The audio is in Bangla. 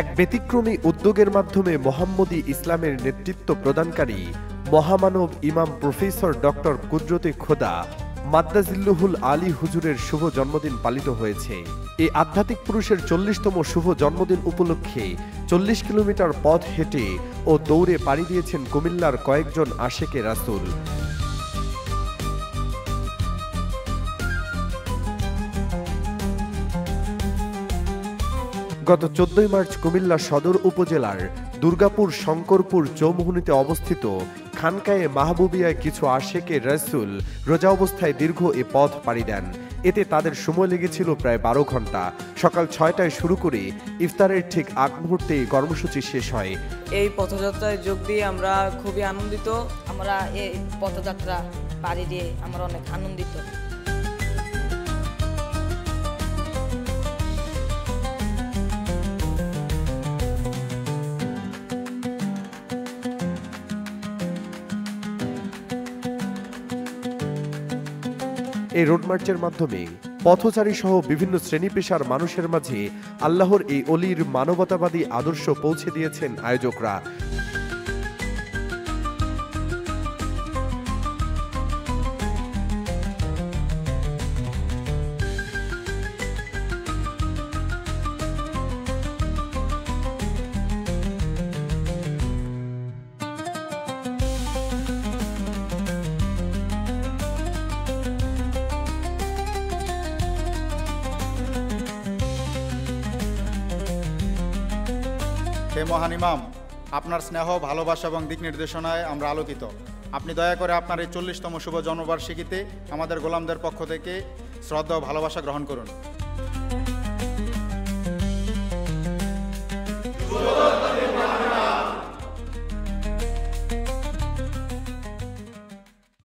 এক ব্যতিক্রমী উদ্যোগের মাধ্যমে মোহাম্মদী ইসলামের নেতৃত্ব প্রদানকারী মহামানব ইমাম প্রফেসর ডক্টর কুদরতে খোদা মাদ্দাজিল্লুহুল আলী হুজুরের শুভ জন্মদিন পালিত হয়েছে। এই আধ্যাত্মিক পুরুষের 40তম শুভ জন্মদিন উপলক্ষে 40 কিলোমিটার পথ হেঁটে ও দৌড়ে পাড়ি দিয়েছেন কুমিল্লার কয়েকজন আশেকে রাসূল। গত 14 মার্চ কুমিল্লা সদর উপজেলার দুর্গাপুর শঙ্করপুর চৌমুহনীতে অবস্থিত খানকায়ে মাহবুবিয়ায় কিছু আশেকে রাসূল রোজা অবস্থায় দীর্ঘ এ পথ পাড়ি দেন। এতে তাদের সময় লেগেছিল প্রায় 12 ঘন্টা। সকাল 6টায় শুরু করে ইফতারের ঠিক আগ মুহূর্তে কর্মসূচি শেষ হয়। এই পথযাত্রায় যোগ দিয়ে আমরা খুবই আনন্দিত। আমরা এই পথযাত্রা পাড়ি দিয়ে আমরা অনেক আনন্দিত। এই রোড মার্চের মাধ্যমে পথচারী সহ বিভিন্ন শ্রেণী পেশার মানুষের মাঝে আল্লাহর এই অলির মানবতাবাদী আদর্শ পৌঁছে দিয়েছেন আয়োজকরা। হে মহান ইমাম, আপনার স্নেহ, ভালোবাসা এবং দিক নির্দেশনায় আমরা আলোকিত। আপনি দয়া করে আপনার এই 40তম শুভ জন্মবার্ষিকীতে আমাদের গোলামদের পক্ষ থেকে শ্রদ্ধা ও ভালোবাসা গ্রহণ করুন।